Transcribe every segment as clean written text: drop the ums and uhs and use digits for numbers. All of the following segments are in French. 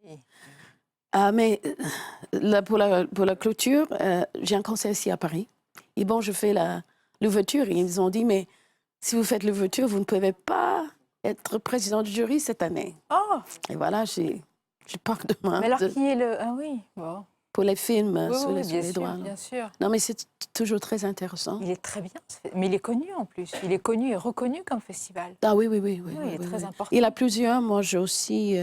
Oui. Mais pour la clôture, j'ai un conseil ici à Paris. Et bon, je fais l'ouverture. Et ils ont dit, mais si vous faites l'ouverture, vous ne pouvez pas être président du jury cette année. Oh, Et voilà, je pars demain mais alors qui est le... Ah oui, bon. pour les films Oui, sur oui, oui, les, sur bien les sûr, doigts. Là. bien sûr. Non, mais c'est toujours très intéressant. Il est très bien, mais il est connu en plus. Il est connu et reconnu comme festival. Ah oui, oui, oui, oui, Oui, oui, il est oui, très oui. important. Il a plusieurs. Moi, j'ai aussi...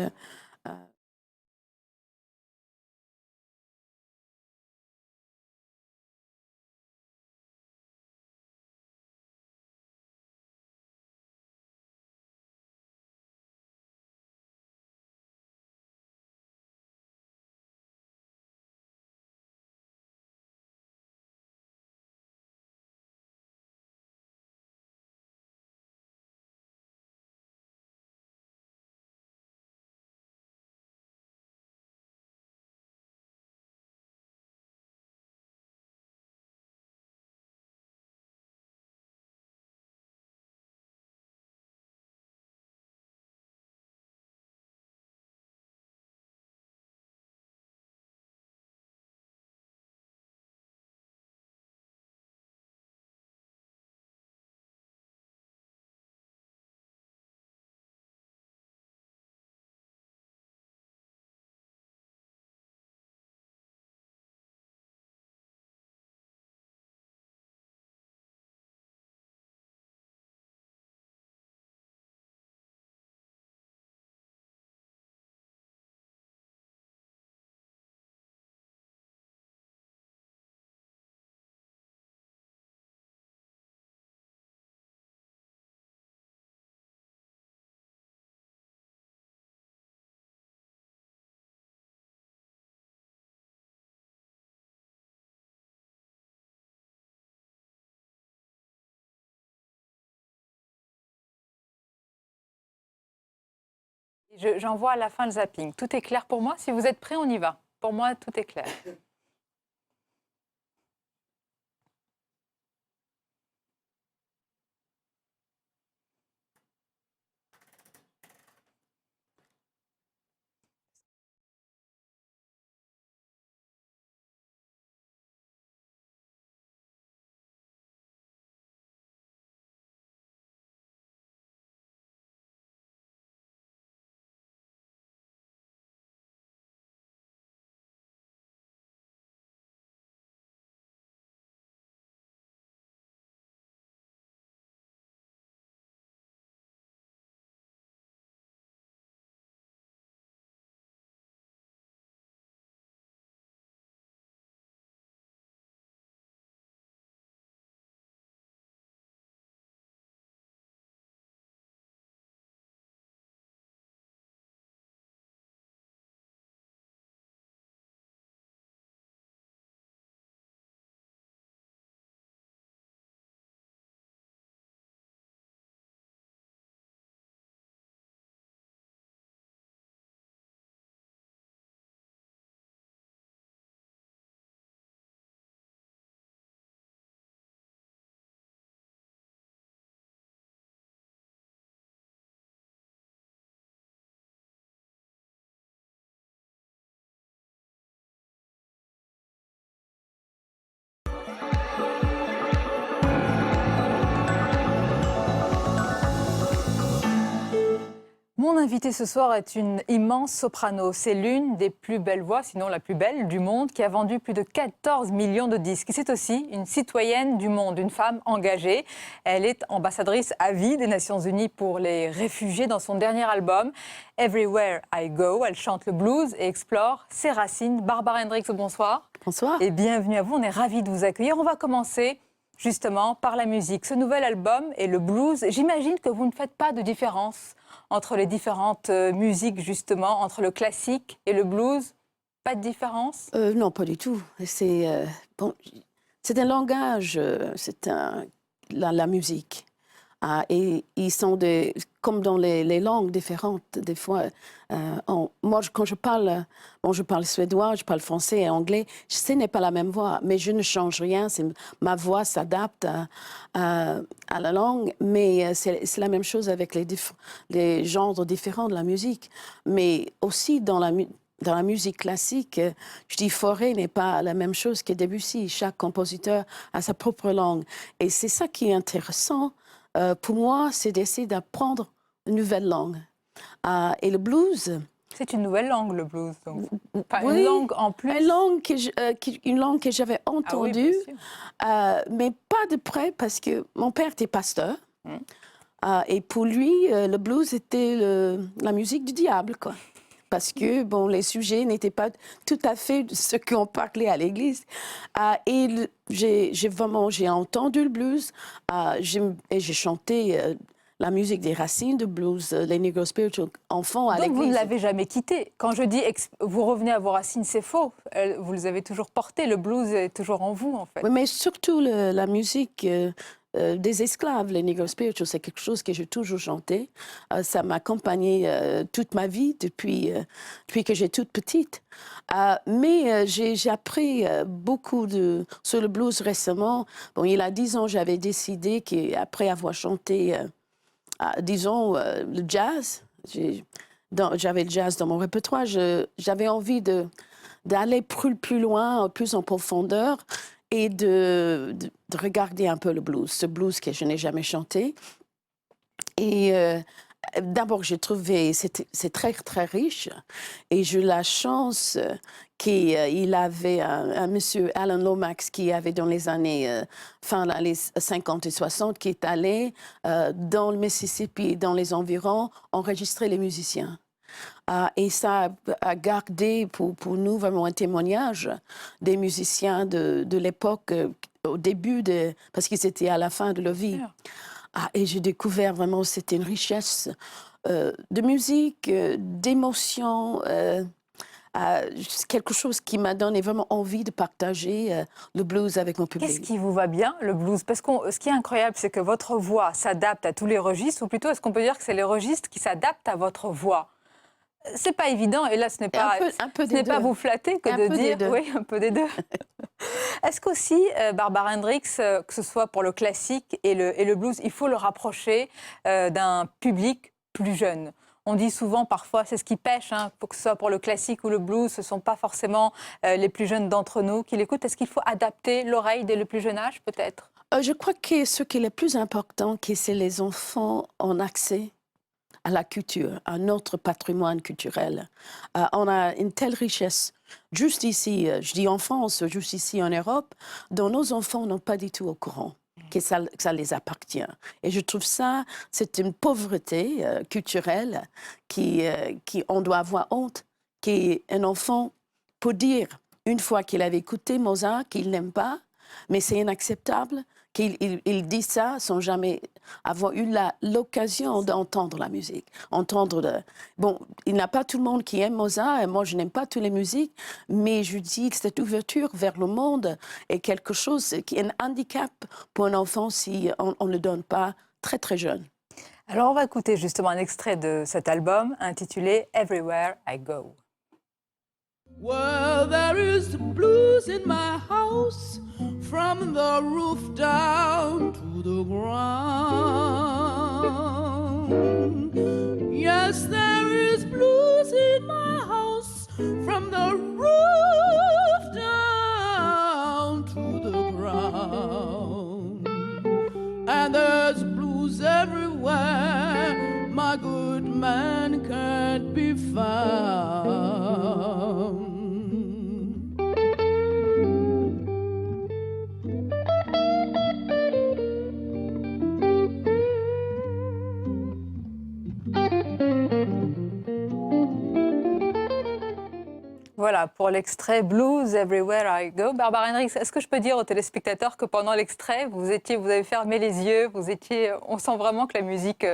J'envoie à la fin le zapping. Tout est clair pour moi. Si vous êtes prêts, on y va. Pour moi, tout est clair. Mon invitée ce soir est une immense soprano. C'est l'une des plus belles voix, sinon la plus belle du monde, qui a vendu plus de 14 millions de disques. C'est aussi une citoyenne du monde, une femme engagée. Elle est ambassadrice à vie des Nations Unies pour les réfugiés. Dans son dernier album, Everywhere I Go, elle chante le blues et explore ses racines. Barbara Hendricks, bonsoir. Bonsoir. Et bienvenue à vous, on est ravis de vous accueillir. On va commencer justement par la musique. Ce nouvel album et le blues, j'imagine que vous ne faites pas de différence entre les différentes musiques, justement, entre le classique et le blues. Pas de différence? Non, pas du tout. Bon, c'est un langage, la musique. Et ils sont comme dans les langues différentes. Des fois, moi, quand je parle suédois, je parle français et anglais, ce n'est pas la même voix, mais je ne change rien. Ma voix s'adapte à la langue, mais c'est la même chose avec les genres différents de la musique. Mais aussi dans la musique classique, je dis Fauré n'est pas la même chose que Debussy. Chaque compositeur a sa propre langue. Et c'est ça qui est intéressant pour moi, c'est d'essayer d'apprendre une nouvelle langue. Et le blues... C'est une nouvelle langue, le blues, donc. Enfin, oui, une langue en plus. Une langue que j'avais entendue, mais pas de près, parce que mon père était pasteur. Et pour lui, le blues était la musique du diable, quoi. Parce que, bon, les sujets n'étaient pas tout à fait ce qu'on parlait à l'église. Et j'ai entendu le blues, et j'ai chanté la musique des racines de blues, les Negro Spiritual, enfants à l'église. Donc vous ne l'avez jamais quitté. Quand je dis vous revenez à vos racines, c'est faux. Vous les avez toujours portées. Le blues est toujours en vous, en fait. Oui, mais surtout la musique des esclaves, les Negro Spiritual, c'est quelque chose que j'ai toujours chanté. Ça m'a accompagnée toute ma vie, depuis que j'ai toute petite. Mais j'ai appris beaucoup sur le blues récemment. Bon, il y a 10 ans, j'avais décidé qu'après avoir chanté, disons, le jazz, j'avais le jazz dans mon répertoire, j'avais envie d'aller plus loin, plus en profondeur, et de regarder un peu le blues, ce blues que je n'ai jamais chanté. Et d'abord, j'ai trouvé c'est très, très riche. Et j'ai eu la chance qu'il avait un monsieur, Alan Lomax, qui avait dans les années, fin les 50 et 60, qui est allé dans le Mississippi, dans les environs, enregistrer les musiciens. Et ça a gardé pour nous vraiment un témoignage des musiciens de l'époque, au début, parce qu'ils étaient à la fin de leur vie. Et j'ai découvert vraiment, c'était une richesse de musique, d'émotion, quelque chose qui m'a donné vraiment envie de partager le blues avec mon public. Qu'est-ce qui vous va bien, le blues? Parce que ce qui est incroyable, c'est que votre voix s'adapte à tous les registres, ou plutôt, est-ce qu'on peut dire que c'est les registres qui s'adaptent à votre voix? C'est pas évident, et là, ce n'est pas, vous flatter que de dire... Oui, un peu des deux. Est-ce qu'aussi, Barbara Hendricks, que ce soit pour le classique et le blues, il faut le rapprocher d'un public plus jeune? On dit souvent, parfois, c'est ce qui pêche, hein, que ce soit pour le classique ou le blues, ce ne sont pas forcément les plus jeunes d'entre nous qui l'écoutent. Est-ce qu'il faut adapter l'oreille dès le plus jeune âge, peut-être? Je crois que ce qui est le plus important, c'est les enfants en accès à la culture, à notre patrimoine culturel. On a une telle richesse, juste ici, je dis en France, juste ici en Europe, dont nos enfants n'ont pas du tout au courant que ça les appartient. Et je trouve ça, c'est une pauvreté culturelle on doit avoir honte, qu'un enfant peut dire, une fois qu'il avait écouté Mozart, qu'il n'aime pas, mais c'est inacceptable, qu'il dit ça sans jamais avoir eu l'occasion d'entendre la musique. Bon, il n'y a pas tout le monde qui aime Mozart, et moi je n'aime pas toutes les musiques, mais je dis que cette ouverture vers le monde est quelque chose qui est un handicap pour un enfant si on ne le donne pas très très jeune. Alors on va écouter justement un extrait de cet album intitulé « Everywhere I Go ». Well, there is blues in my house, from the roof down to the ground. Yes, there is blues in my house, from the roof down to the ground. And there's blues everywhere, my good man can't be found. Voilà, pour l'extrait Blues Everywhere I Go. Barbara Hendricks, est-ce que je peux dire aux téléspectateurs que pendant l'extrait, vous avez fermé les yeux, on sent vraiment que la musique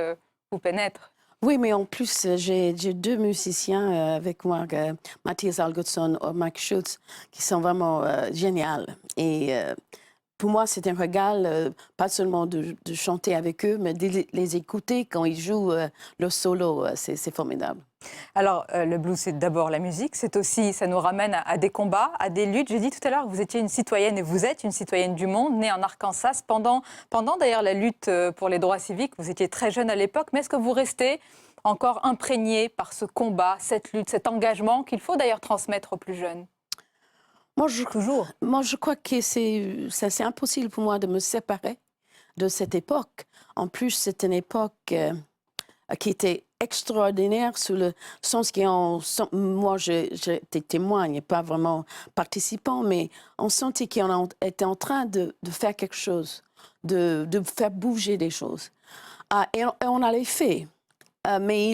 vous pénètre? Oui, mais en plus, j'ai 2 musiciens avec moi, Matthias Algotsson et Mike Schultz, qui sont vraiment géniaux. Et pour moi, c'est un régal, pas seulement de chanter avec eux, mais de les écouter quand ils jouent le solo. C'est formidable. Alors, le blues, c'est d'abord la musique, c'est aussi, ça nous ramène à des combats, à des luttes. J'ai dit tout à l'heure que vous étiez une citoyenne, et vous êtes une citoyenne du monde, née en Arkansas, pendant d'ailleurs la lutte pour les droits civiques. Vous étiez très jeune à l'époque, mais est-ce que vous restez encore imprégnés par ce combat, cette lutte, cet engagement qu'il faut d'ailleurs transmettre aux plus jeunes? Toujours. Moi, je crois que c'est impossible pour moi de me séparer de cette époque. En plus, c'est une époque qui était extraordinaire sous le sens moi, j'étais témoin, pas vraiment participant, mais on sentait qu'on était en train de faire quelque chose, de faire bouger des choses. Et on a les faits. Mais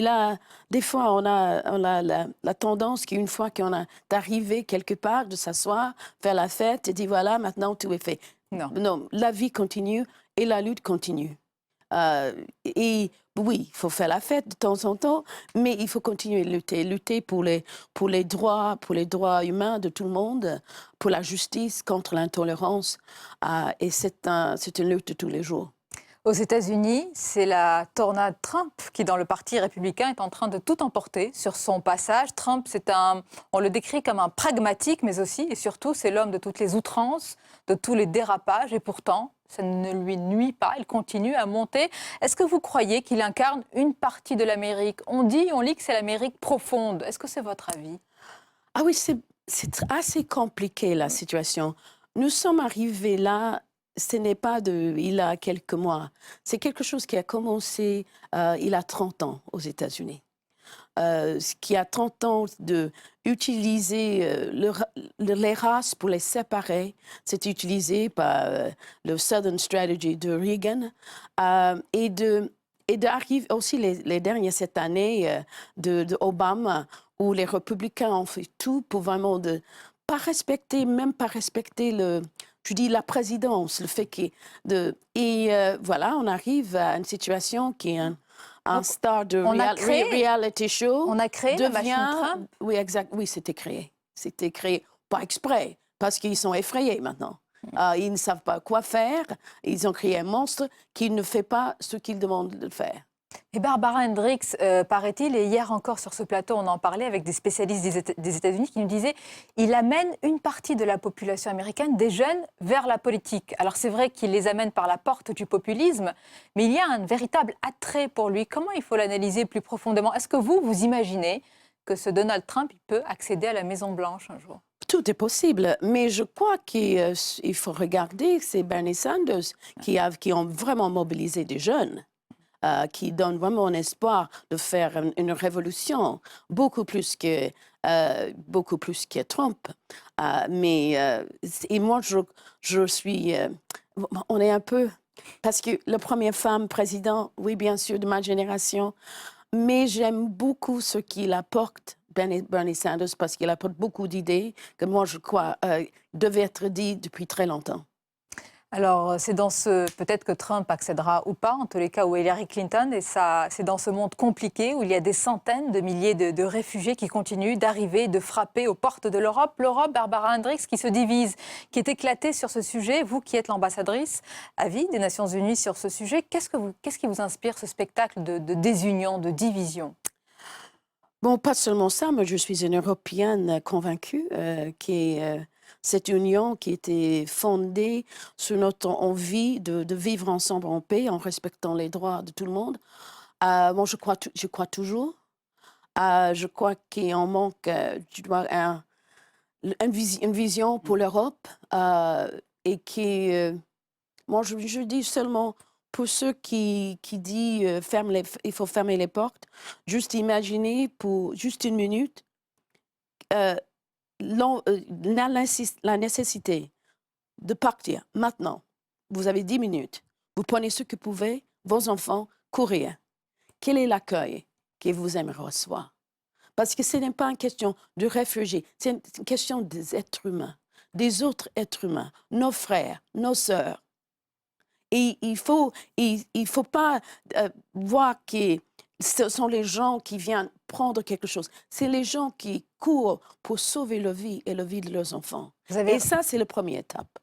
des fois, on a la tendance qu'une fois qu'on est arrivé quelque part, de s'asseoir, faire la fête et dire voilà, maintenant tout est fait. Non, la vie continue et la lutte continue. Et oui, il faut faire la fête de temps en temps, mais il faut continuer à lutter pour les droits humains de tout le monde, pour la justice, contre l'intolérance. Et c'est une lutte de tous les jours. Aux États-Unis, c'est la tornade Trump qui, dans le Parti républicain, est en train de tout emporter sur son passage. Trump, on le décrit comme un pragmatique, mais aussi et surtout, c'est l'homme de toutes les outrances, de tous les dérapages. Et pourtant, ça ne lui nuit pas, il continue à monter. Est-ce que vous croyez qu'il incarne une partie de l'Amérique? On lit que c'est l'Amérique profonde. Est-ce que c'est votre avis? Ah oui, c'est assez compliqué la situation. Nous sommes arrivés là. Ce n'est pas il y a quelques mois. C'est quelque chose qui a commencé il y a 30 ans aux États-Unis. Qui a 30 ans d'utiliser les races pour les séparer. C'est utilisé par le Southern Strategy de Reagan. Et d'arriver aussi les dernières cette année de Obama, où les républicains ont fait tout pour vraiment même pas respecter la présidence, le fait voilà, on arrive à une situation qui est un star de reality show. On a créé la machine Trump. Oui, exact. Oui, c'était créé. C'était créé pas exprès, parce qu'ils sont effrayés maintenant. Ils ne savent pas quoi faire. Ils ont créé un monstre qui ne fait pas ce qu'ils demandent de faire. Et Barbara Hendricks, paraît-il, et hier encore sur ce plateau, on en parlait avec des spécialistes des États-Unis qui nous disaient il amène une partie de la population américaine, des jeunes, vers la politique. Alors c'est vrai qu'il les amène par la porte du populisme, mais il y a un véritable attrait pour lui. Comment il faut l'analyser plus profondément? Est-ce que vous imaginez que ce Donald Trump il peut accéder à la Maison-Blanche un jour? Tout est possible, mais je crois qu'il faut regarder, c'est Bernie Sanders qui ont vraiment mobilisé des jeunes. Qui donne vraiment un espoir de faire une révolution, beaucoup plus que Trump. Et moi, je suis... on est un peu... Parce que la première femme présidente, oui, bien sûr, de ma génération, mais j'aime beaucoup ce qu'il apporte, Bernie Sanders, parce qu'il apporte beaucoup d'idées que moi, je crois, devaient être dites depuis très longtemps. Alors, c'est peut-être que Trump accédera ou pas, en tous les cas, ou Hillary Clinton, et c'est dans ce monde compliqué où il y a des centaines de milliers de réfugiés qui continuent d'arriver, de frapper aux portes de l'Europe. L'Europe, Barbara Hendricks, qui se divise, qui est éclatée sur ce sujet. Vous qui êtes l'ambassadrice à vie des Nations Unies sur ce sujet, qu'est-ce qui vous inspire ce spectacle de désunion, de division? Bon, pas seulement ça, mais je suis une Européenne convaincue qui est... cette union qui était fondée sur notre envie de vivre ensemble en paix, en respectant les droits de tout le monde. Moi, je crois toujours. Je crois qu'il manque une vision pour l'Europe et qui, moi, je dis seulement pour ceux qui disent il faut fermer les portes, juste imaginer pour juste une minute la nécessité de partir maintenant. Vous avez 10 minutes. Vous prenez ce que vous pouvez, vos enfants, courir. Quel est l'accueil que vous aimeriez recevoir? Parce que ce n'est pas une question de réfugiés, c'est une question des êtres humains, des autres êtres humains, nos frères, nos sœurs. Et il faut pas voir que ce sont les gens qui viennent prendre quelque chose. C'est les gens qui courent pour sauver leur vie et la vie de leurs enfants. Et ça, c'est la première étape.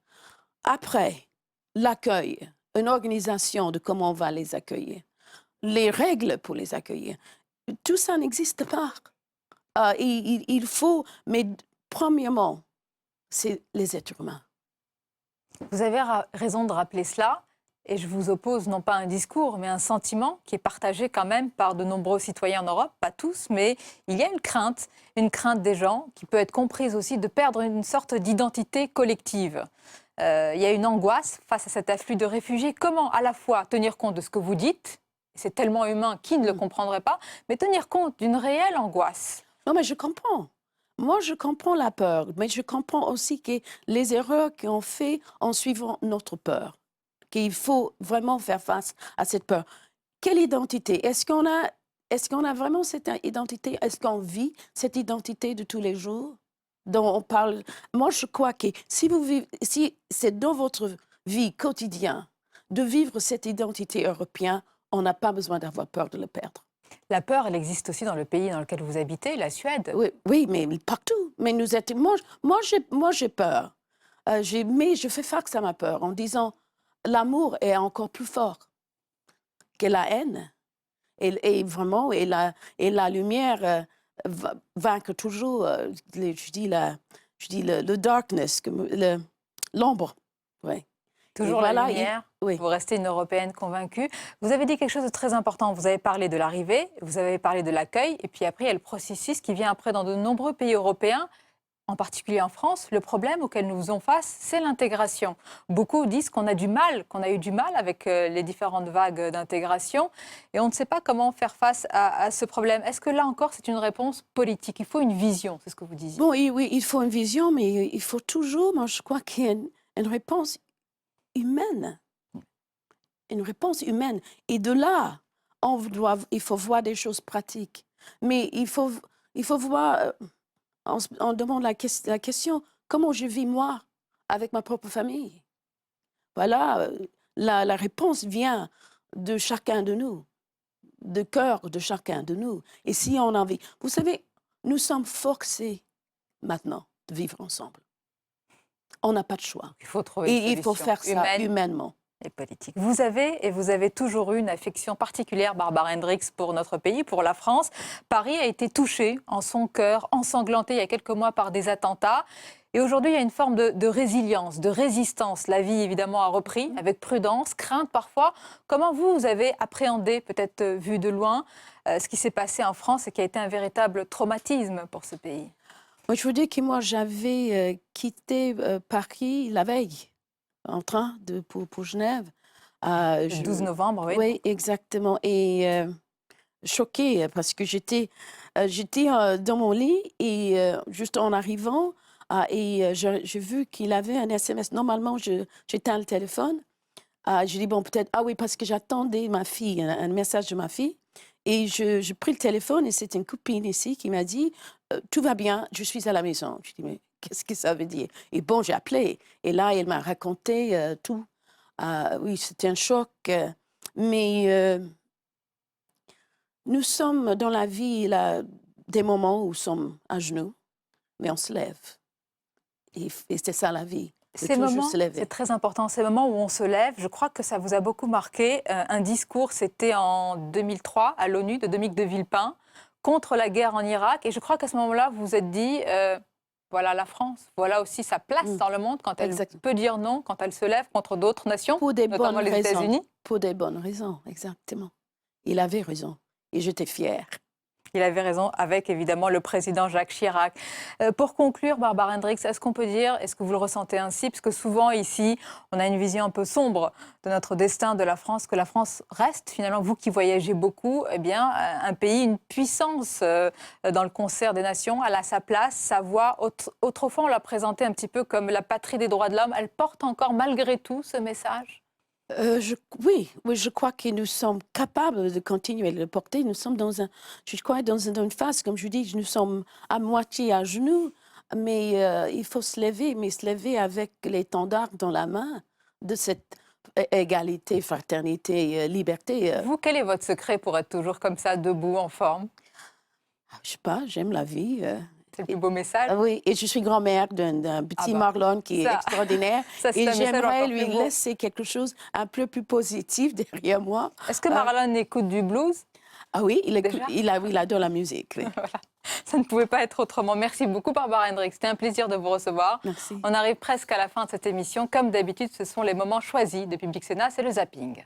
Après, l'accueil, une organisation de comment on va les accueillir, les règles pour les accueillir, tout ça n'existe pas. Il faut, mais premièrement, c'est les êtres humains. Vous avez raison de rappeler cela. Et je vous oppose non pas un discours, mais un sentiment qui est partagé quand même par de nombreux citoyens en Europe, pas tous, mais il y a une crainte des gens qui peut être comprise aussi de perdre une sorte d'identité collective. Il y a une angoisse face à cet afflux de réfugiés. Comment à la fois tenir compte de ce que vous dites, c'est tellement humain, qui ne le comprendrait pas, mais tenir compte d'une réelle angoisse? Non, mais je comprends. Moi, je comprends la peur, mais je comprends aussi que les erreurs qu'on fait en suivant notre peur, qu'il faut vraiment faire face à cette peur. Quelle identité? Est-ce qu'on a vraiment cette identité? Est-ce qu'on vit cette identité de tous les jours dont on parle? Moi, je crois que si c'est dans votre vie quotidienne de vivre cette identité européenne, on n'a pas besoin d'avoir peur de le perdre. La peur, elle existe aussi dans le pays dans lequel vous habitez, la Suède. Oui, oui, mais partout. Mais moi, j'ai peur. Mais je fais face à ma peur en disant l'amour est encore plus fort que la haine. Et vraiment, et la lumière vaincre toujours, je dis le darkness, l'ombre. Ouais. Toujours Et la voilà, lumière, oui. vous restez une Européenne convaincue. Vous avez dit quelque chose de très important. Vous avez parlé de l'arrivée, vous avez parlé de l'accueil, et puis après, il y a le processus qui vient après dans de nombreux pays européens, en particulier en France. Le problème auquel nous faisons face, c'est l'intégration. Beaucoup disent qu'on a eu du mal avec les différentes vagues d'intégration, et on ne sait pas comment faire face à ce problème. Est-ce que là encore, c'est une réponse politique? Il faut une vision, c'est ce que vous disiez. Bon, oui, il faut une vision, mais il faut toujours, moi je crois qu'il y a une réponse humaine. Une réponse humaine. Et de là, il faut voir des choses pratiques. Mais il faut voir, on demande la question, comment je vis moi, avec ma propre famille? Voilà, la réponse vient de chacun de nous, du cœur de chacun de nous. Et si on a envie, vous savez, nous sommes forcés maintenant de vivre ensemble. On n'a pas de choix. Il faut trouver une Et il faut solution faire ça humainement. Et politique. Vous avez toujours eu une affection particulière, Barbara Hendricks, pour notre pays, pour la France. Paris a été touché en son cœur, ensanglanté il y a quelques mois par des attentats. Et aujourd'hui, il y a une forme de résilience, de résistance. La vie, évidemment, a repris, avec prudence, crainte parfois. Comment vous avez appréhendé, peut-être vu de loin, ce qui s'est passé en France et qui a été un véritable traumatisme pour ce pays? Moi, je veux dire que moi, j'avais quitté Paris la veille, en train pour Genève. Le 12 novembre, oui. Oui, exactement. Et choquée, parce que j'étais dans mon lit et juste en arrivant, j'ai vu qu'il avait un SMS. Normalement, j'éteins le téléphone. J'ai dit, bon, peut-être, oui, parce que j'attendais ma fille, un message de ma fille. Et j'ai pris le téléphone et c'est une copine ici qui m'a dit, tout va bien, je suis à la maison. Je dis, mais qu'est-ce que ça veut dire? Et bon, j'ai appelé. Et là, elle m'a raconté tout. Oui, c'était un choc. Mais nous sommes dans la vie là, des moments où nous sommes à genoux, mais on se lève. Et c'est ça la vie. Ces moments, c'est très important, ces moments où on se lève, je crois que ça vous a beaucoup marqué. Un discours, c'était en 2003 à l'ONU de Dominique de Villepin contre la guerre en Irak. Et je crois qu'à ce moment-là, vous vous êtes dit, voilà la France, voilà aussi sa place dans le monde quand elle peut dire non, quand elle se lève contre d'autres nations, notamment les États-Unis. Pour des bonnes raisons, exactement. Il avait raison et j'étais fière. Il avait raison, avec évidemment le président Jacques Chirac. Pour conclure, Barbara Hendricks, est-ce qu'on peut dire, est-ce que vous le ressentez ainsi, parce que souvent ici, on a une vision un peu sombre de notre destin, de la France, que la France reste finalement, vous qui voyagez beaucoup, eh bien, un pays, une puissance dans le concert des nations, elle a sa place, sa voix. Autrefois, on l'a présentée un petit peu comme la patrie des droits de l'homme. Elle porte encore malgré tout ce message? Oui, je crois que nous sommes capables de continuer à le porter. Nous sommes dans une phase, comme je dis, nous sommes à moitié à genoux, mais il faut se lever, mais se lever avec l'étendard dans la main de cette égalité, fraternité, liberté. Vous, quel est votre secret pour être toujours comme ça, debout, en forme? Je sais pas, j'aime la vie. C'est le plus beau message. Oui, et je suis grand-mère d'un petit Marlon qui est extraordinaire. Et j'aimerais lui laisser quelque chose un peu plus positif derrière moi. Est-ce que Marlon écoute du blues? Ah oui, il adore la musique. Oui. Voilà. Ça ne pouvait pas être autrement. Merci beaucoup, Barbara Hendricks. C'était un plaisir de vous recevoir. Merci. On arrive presque à la fin de cette émission. Comme d'habitude, ce sont les moments choisis de Public Sénat, c'est le zapping.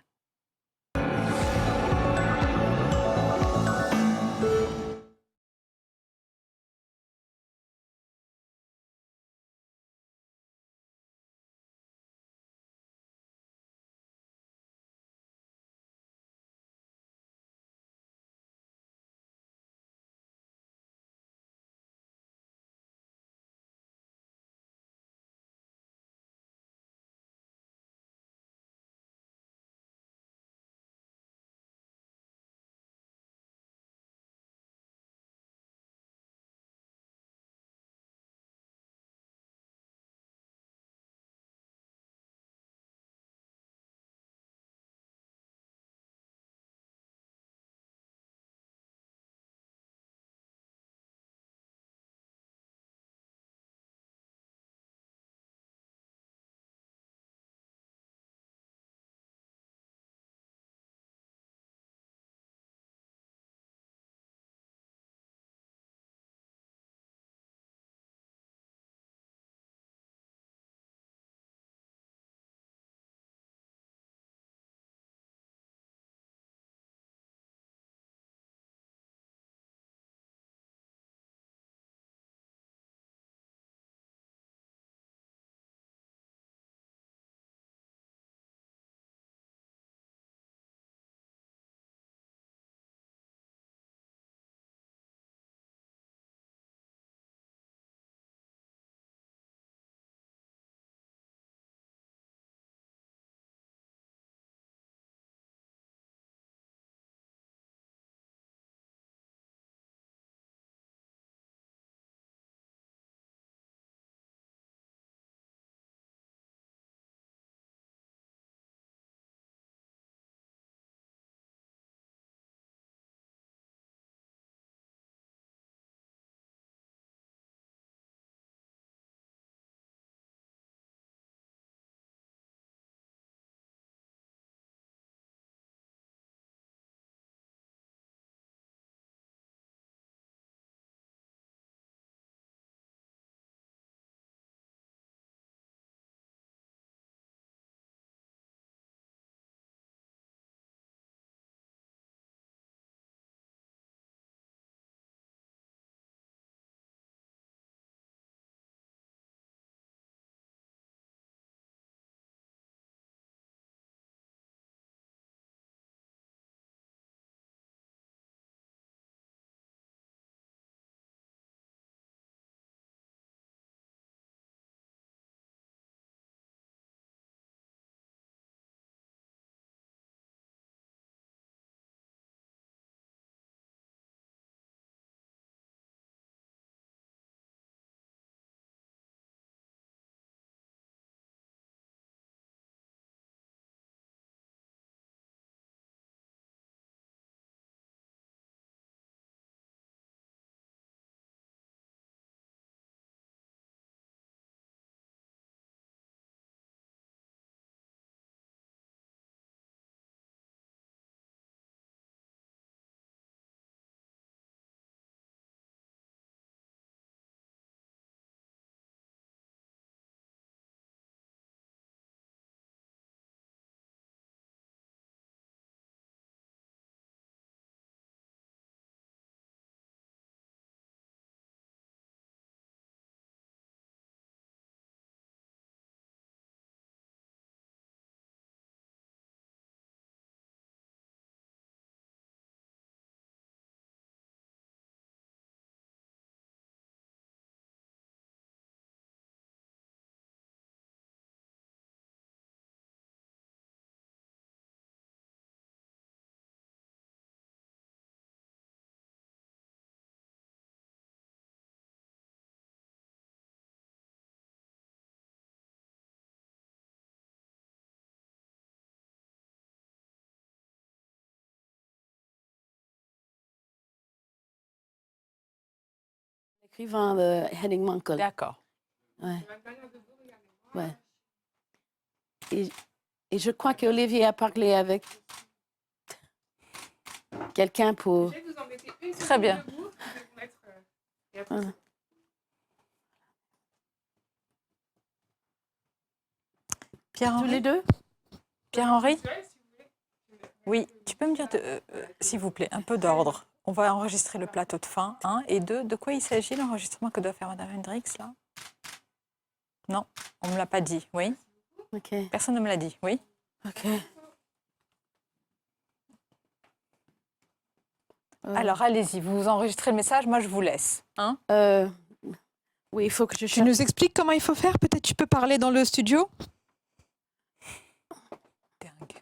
Écrivain de Henning Mankell. D'accord. Ouais. Ouais. Et je crois qu'Olivier a parlé avec quelqu'un pour... Très bien. Voilà. Tous Pierre-Henri? les deux? Pierre-Henri? Oui, tu peux me dire, s'il vous plaît, un peu d'ordre. On va enregistrer le plateau de fin, 1 et 2. De quoi il s'agit, l'enregistrement que doit faire Madame Hendrix, là? Non, on ne me l'a pas dit, oui. OK. Personne ne me l'a dit, oui. OK. Alors, allez-y, vous enregistrez le message, moi je vous laisse. Hein? Oui, il faut que je Tu cherche. nous expliques comment il faut faire? Peut-être tu peux parler dans le studio? Dingue.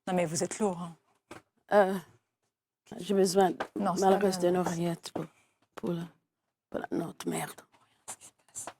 Non mais vous êtes lourd. Hein. J'ai besoin, Non, c'est malheureusement, pas d'une mal. oreillette pour la note. Merde. Qu'est-ce qui se passe?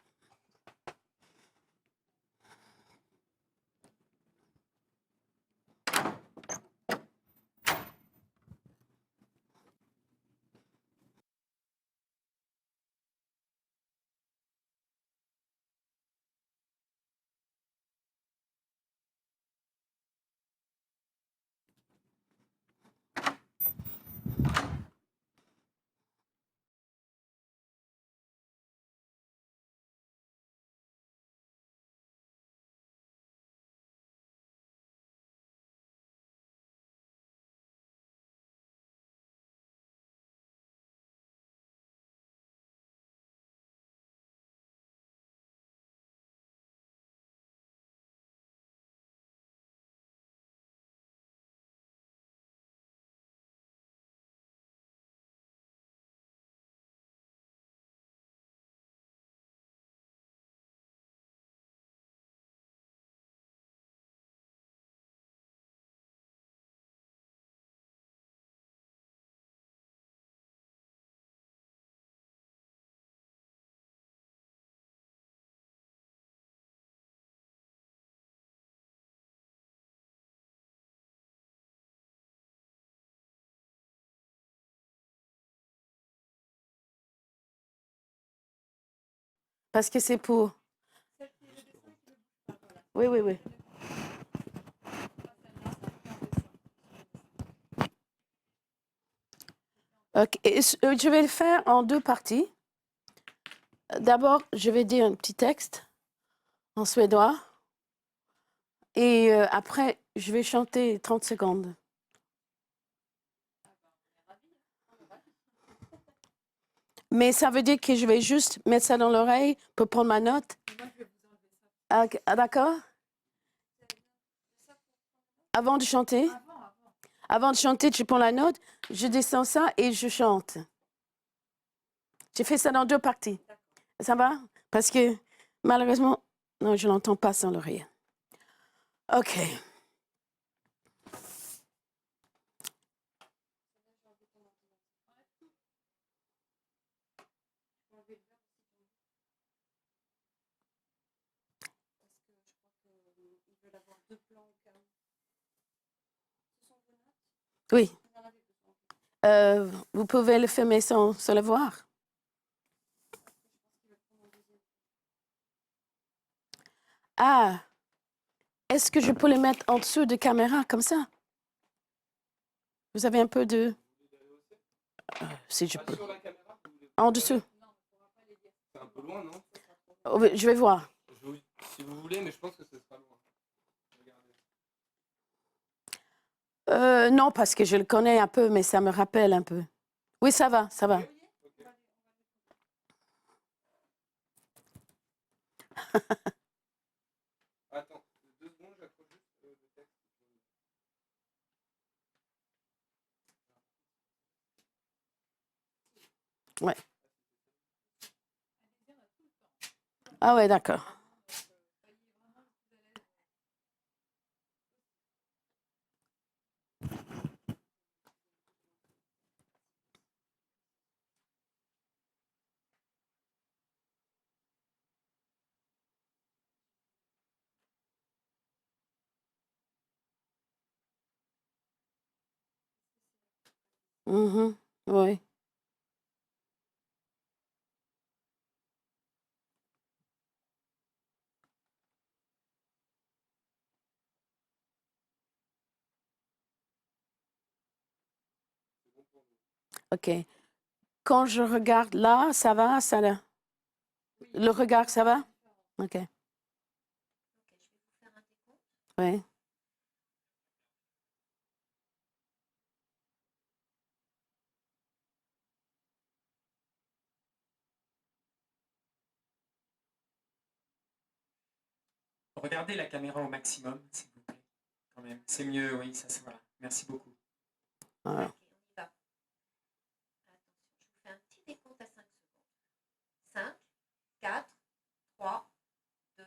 Parce que c'est pour... Oui, oui, oui. Ok, je vais le faire en deux parties. D'abord, je vais dire un petit texte en suédois. Et après, je vais chanter 30 secondes. Mais ça veut dire que je vais juste mettre ça dans l'oreille pour prendre ma note. Ah, d'accord? Avant de chanter? Avant de chanter, tu prends la note, je descends ça et je chante. J'ai fait ça dans deux parties. Ça va? Parce que malheureusement, non, je n'entends pas sans l'oreille. OK. Oui. Vous pouvez le fermer sans le voir. Ah, est-ce que je peux le mettre en dessous de caméra comme ça? Vous avez un peu de... si je peux. En dessous. C'est un peu loin, non? Oh, je vais voir. Si vous voulez, mais je pense que ce sera loin. Non, parce que je le connais un peu, mais ça me rappelle un peu. Oui, ça va, ça va. Attends, 2 secondes, j'accroche juste le texte. Ouais. Ah ouais, d'accord. Mhm, oui. OK. Quand je regarde là, ça va, le regard, ça va? OK. Oui. Regardez la caméra au maximum, s'il vous plaît. Quand même, c'est mieux, oui, ça c'est voilà. Merci beaucoup. Voilà. Ok, on y va. Attention, je vous fais un petit décompte à 5 secondes. 5, 4, 3, 2,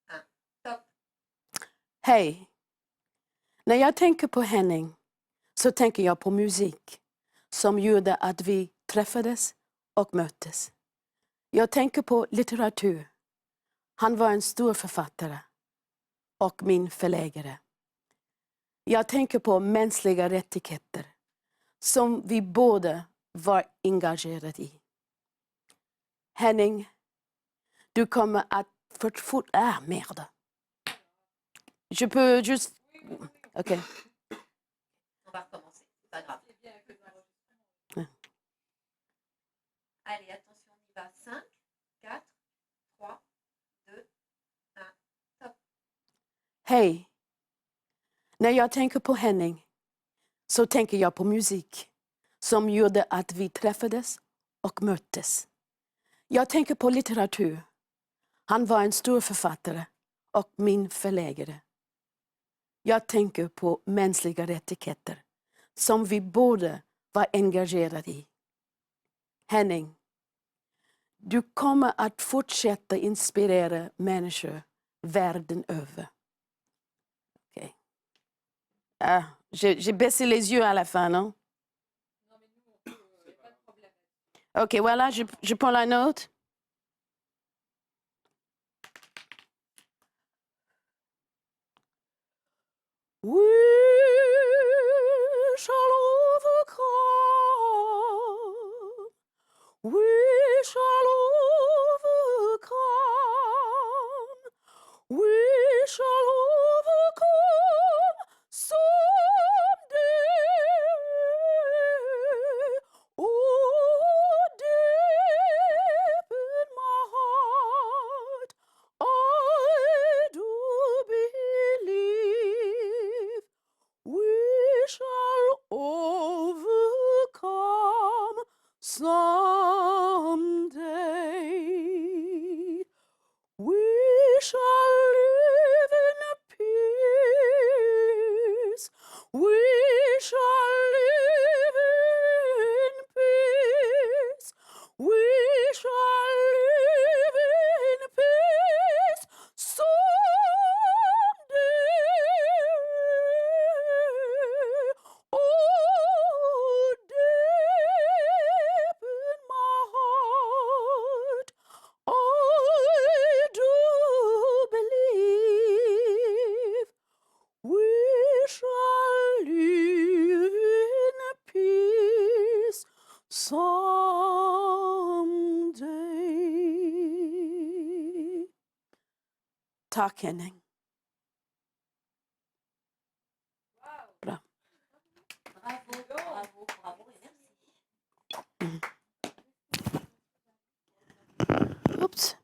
1. Top. Hej! När jag tänker på Henning så tänker jag på musik som gjorde att vi träffades och möttes. Jag tänker på litteratur. Han var en stor författare och min förläggare. Jag tänker på mänskliga rättigheter som vi båda var engagerade i. Henning, du kommer att fortfarande... merde. Je peux juste... OK. On va recommencer, c'est pas grave. Ouais. Allez, attention, on y va. 5, 4, 3, 2, 1. Top. Hej! När jag tänker på Henning så tänker jag på musik som gjorde att vi träffades och möttes. Jag tänker på litteratur. Han var en stor författare och min förläggare. Jag tänker på mänskliga rättigheter som vi båda var engagerade i. Henning, du kommer att fortsätta inspirera människor världen över. OK. Ah, j'ai baissé les yeux à la fin, non? Non, mais nous, il n'y a pas de problème. OK, voilà, je prends la note. We shall overcome. We shall overcome. We shall overcome someday. Oh, deep in my heart, I do believe we shall overcome someday. We shall live in peace. We shall live in peace. We shall live in peace someday. Oh, deep in my heart, I do believe we shall live in peace someday. Tack, Henning. Bra. Bravo, bravo, bravo et merci. Oups.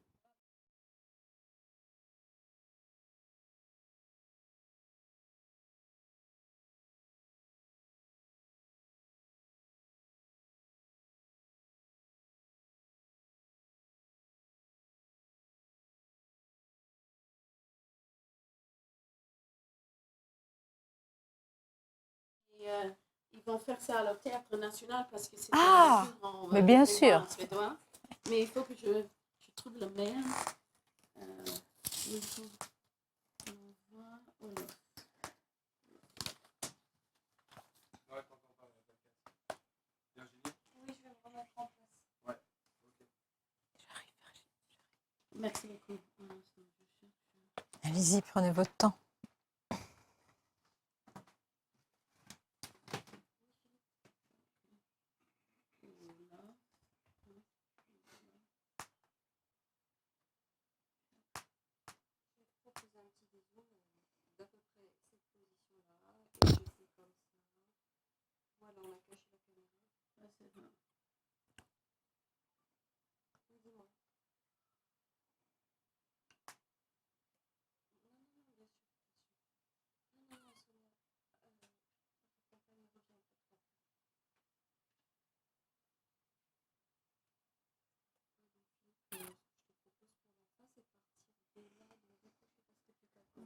Ils vont faire ça au Théâtre National parce que c'est Ah, mais bien sûr. en suédois. Mais il faut que je trouve le mail. Il faut qu'on voit. Oh non. Ouais, t'entends pas, il y a pas de casque. Virginie? Oui, je vais me remettre en place. Ouais, ok. Merci beaucoup. Allez-y, prenez votre temps. Voilà, on a caché la caméra.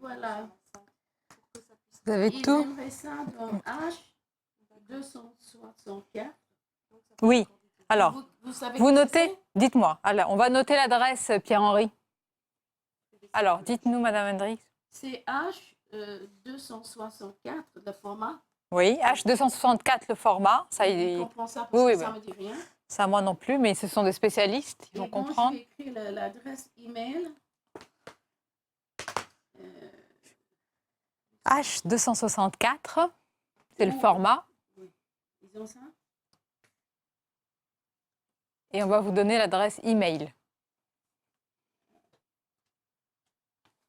voilà. Vous avez Ils tout? aimeraient ça dans H264. Oui. Alors, Vous savez vous que notez? Dites-moi. Alors, on va noter l'adresse, Pierre-Henri. Alors, dites-nous, Madame Hendrix. c'est H264, le format. Oui, H264, le format. Ça, Je comprends ça parce oui, que oui, ça bah, me dit rien. ça, moi non plus, mais ce sont des spécialistes, ils vont Et bon, comprendre. je vais écrire l'adresse email. H264, c'est le Ou- format. Ils ont ça? Et on va vous donner l'adresse email.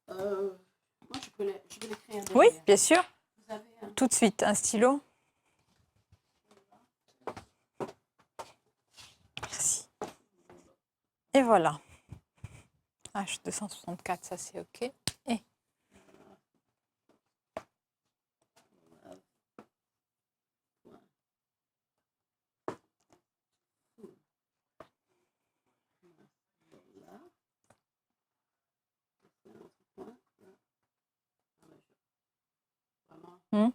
Moi, je peux l'écrire. Oui, derrière. bien sûr. Vous avez un... Tout de suite, un stylo. Merci. Et voilà. H264, ça c'est OK. Et Hmm.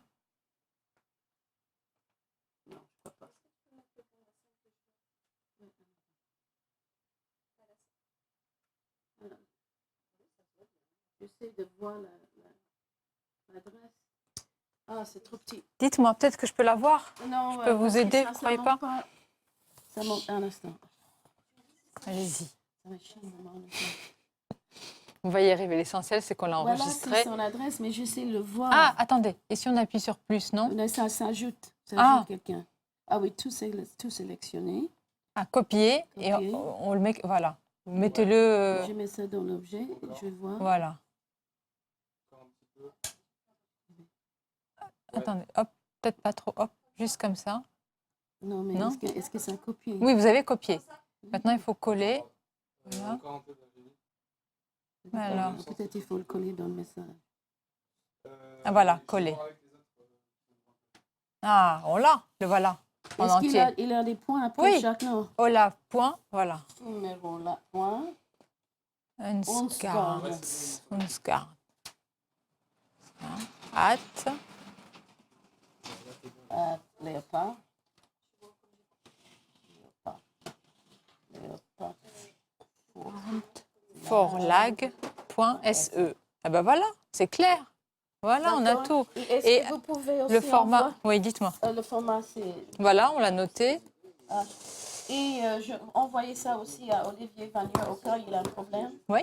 Non, je crois pas. J'essaie de voir l'adresse. Ah, c'est trop petit. Dites-moi, peut-être que je peux la voir. Non, Je peux vous parce que aider, ça, vous croyez ça pas? monte Ça monte un instant. Allez-y. Ça va chier, maman, un instant. On va y arriver. L'essentiel, c'est qu'on l'a Voilà, enregistré. c'est son adresse, mais j'essaie de le voir. Ah, attendez. Et si on appuie sur plus, non? Là, ça s'ajoute. Ça Ah. ajoute quelqu'un. Ah oui, tout sélectionné. Ah, copier. Et Copier. on le met. Voilà. Vous mettez-le. Je mets ça dans l'objet. Je vois. Voilà. Attendez, hop. Peut-être pas trop. Hop. Juste comme ça. Non, mais Non. est-ce que c'est un copier? Oui, vous avez copié. Maintenant, il faut coller. Voilà. Alors. Peut-être il faut le coller dans le message. Ah, voilà, coller. Ah, on l'a. Le voilà. En Est-ce qu'il entier. il a des points après Oui. chaque nom? Hola, point. Voilà. Numéro là, point. Unscard. Unscard. At. Léopard. Léopard. Forlag.se. Ah ben voilà, c'est clair. Voilà, on a tout. Est-ce Et que vous pouvez aussi le format, envoyer- oui, dites-moi. le format, c'est... Voilà, on l'a noté. Et je envoyais ça aussi à Olivier Vanier au cas où il a un problème. Oui.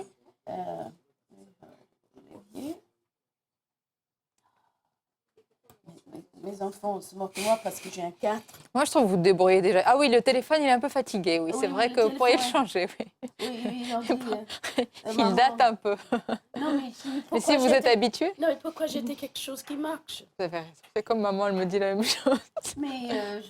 Olivier. Mes enfants se moquent de moi parce que j'ai un 4. Moi, je trouve que vous débrouillez déjà. Ah oui, le téléphone, il est un peu fatigué. Oui, c'est Oui, vrai le que vous pourriez le téléphone. changer. Oui. Oui, ils ont dit... Il maman, date un peu. Non, mais Mais pourquoi si vous êtes habitué, Non, mais pourquoi j'étais quelque chose qui marche? vous avez raison. C'est comme maman, elle me dit la même chose. Mais...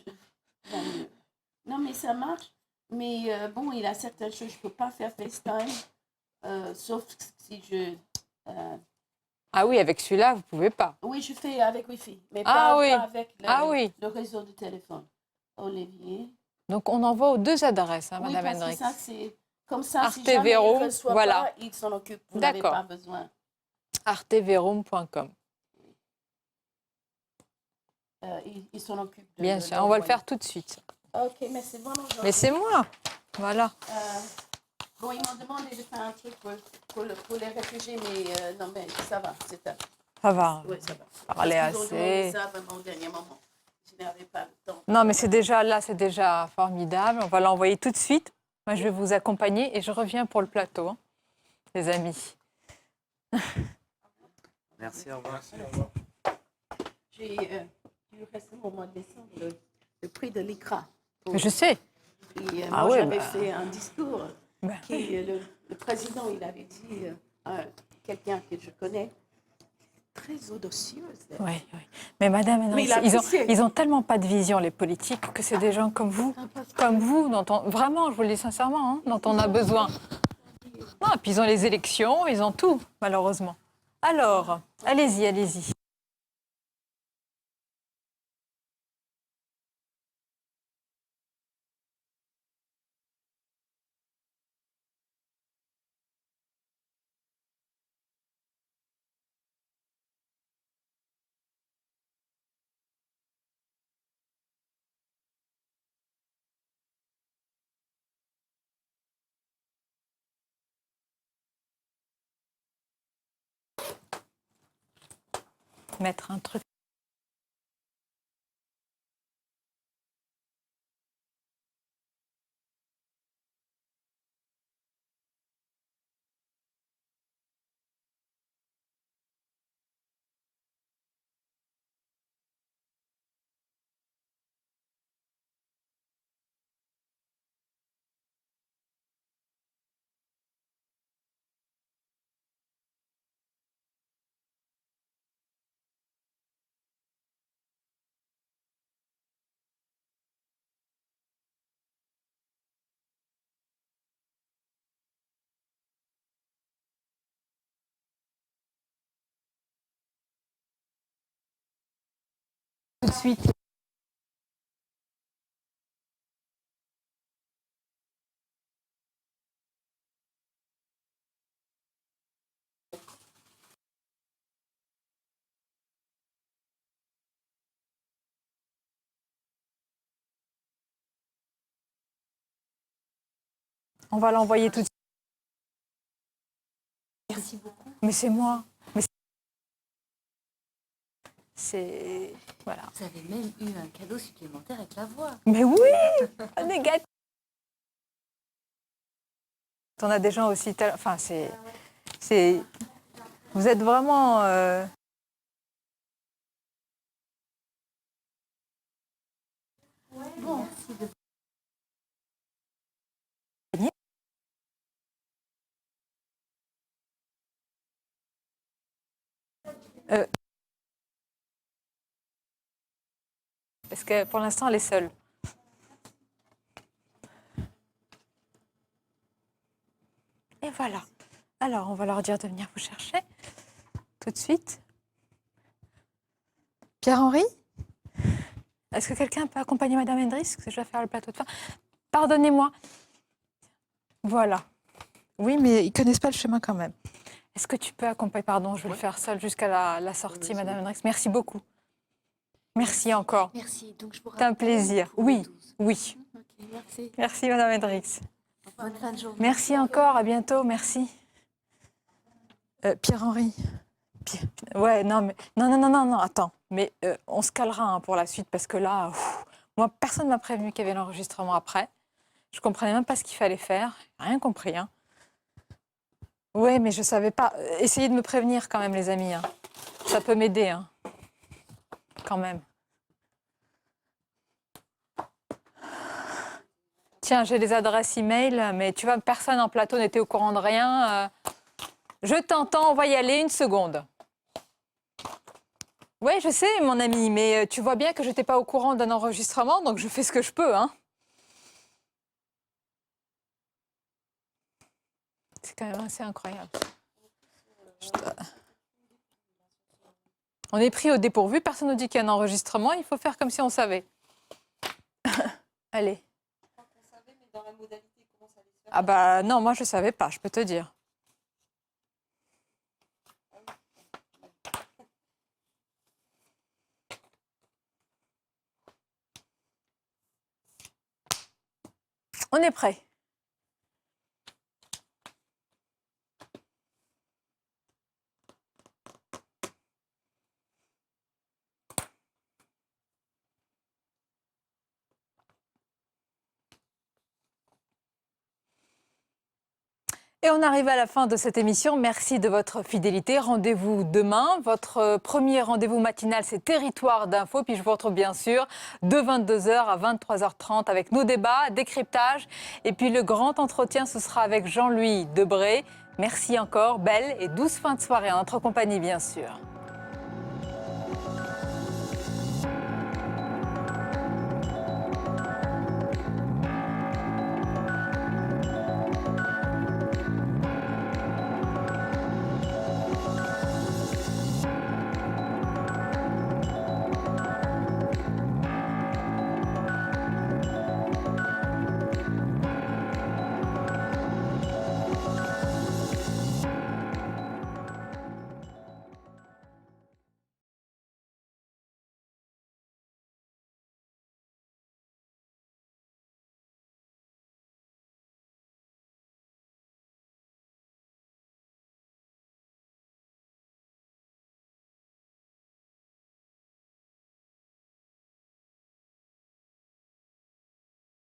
non, mais ça marche. Mais bon, il y a certaines choses, je ne peux pas faire FaceTime. Sauf si je... Ah oui, avec celui-là, vous pouvez pas. Oui, je fais avec Wi-Fi, mais Ah pas, oui. pas avec Ah oui. le réseau de téléphone. Olivier. Donc, on envoie aux deux adresses, hein, Oui, Madame parce que Hendrix. ça, c'est comme ça. Si Arte jamais Vero, il ne reçoit voilà. pas, il s'en occupe. Vous n'avez D'accord. pas besoin. arteverum.com. Il s'en occupe. Bien sûr, on va le faire tout de suite. Ok, mais c'est vraiment gentil. Mais c'est moi. Voilà. Bon, ils m'ont demandé de faire un truc pour les réfugiés, mais non, mais ça va, c'est ça. Ça va. Oui, ça va. Parler Parce qu'ils ont demandé assez. ça vraiment au dernier moment. Je n'avais pas le temps. Non, mais c'est déjà là, c'est déjà formidable. On va l'envoyer tout de suite. Moi, je vais vous accompagner et je reviens pour le plateau, hein, les amis. Merci, au revoir. J'ai eu récemment au mois de décembre le prix de l'ICRA. Mais je sais. Et, Ah moi, ouais, j'avais bah. fait un discours Bah, qui, le président, il avait dit à quelqu'un que je connais, très audacieuse. oui, oui. Mais Madame Mais Hendrix, il a apprécié. ils ont tellement pas de vision, les politiques, que c'est des gens comme vous, vraiment, je vous le dis sincèrement, hein, dont on a besoin. Non, et puis ils ont les élections, ils ont tout, malheureusement. Alors, allez-y, allez-y. mettre un truc. Tout de suite. On va l'envoyer tout de suite. Merci beaucoup. Mais c'est moi. Mais c'est... Voilà. Vous avez même eu un cadeau supplémentaire avec la voix. Mais oui, un négatif. On a des gens aussi... Enfin, c'est... Vous êtes vraiment... Bon, si de... Parce que pour l'instant, elle est seule. Et voilà. Alors, on va leur dire de venir vous chercher tout de suite. Pierre-Henri, est-ce que quelqu'un peut accompagner Madame Hendrix? Parce que je vais faire le plateau de fin. Pardonnez-moi. Voilà. Oui, mais ils connaissent pas le chemin quand même. Est-ce que tu peux accompagner? Pardon, je vais le faire seule jusqu'à la sortie, Madame Hendrix. Merci beaucoup. Merci encore. Merci. Donc, je vous C'est un rappelle plaisir. pour Oui, le 12. oui. Ok, merci. Merci, Madame Hendrix. Bonne fin de journée. Merci encore. À bientôt. Merci. Pierre-Henri, Ouais, non, mais non, attends. Mais on se calera hein, pour la suite parce que là, moi, personne ne m'a prévenu qu'il y avait l'enregistrement après. Je comprenais même pas ce qu'il fallait faire. Rien compris. Hein. Ouais, mais je savais pas. Essayez de me prévenir quand même, les amis. Hein. Ça peut m'aider. Hein. Quand même. Tiens, j'ai les adresses e-mail, mais tu vois, personne en plateau n'était au courant de rien. Je t'entends, on va y aller une seconde. Oui, je sais, mon ami, mais tu vois bien que je n'étais pas au courant d'un enregistrement, donc je fais ce que je peux. Hein. C'est quand même assez incroyable. On est pris au dépourvu, personne ne dit qu'il y a un enregistrement, il faut faire comme si on savait. Allez. Ah bah non, moi je ne savais pas, je peux te dire. On est prêt. Et on arrive à la fin de cette émission. Merci de votre fidélité. Rendez-vous demain. Votre premier rendez-vous matinal, c'est Territoire d'info. Puis je vous retrouve bien sûr de 22h à 23h30 avec nos débats, décryptage. Et puis le grand entretien, ce sera avec Jean-Louis Debré. Merci encore. Belle et douce fin de soirée en notre compagnie, bien sûr.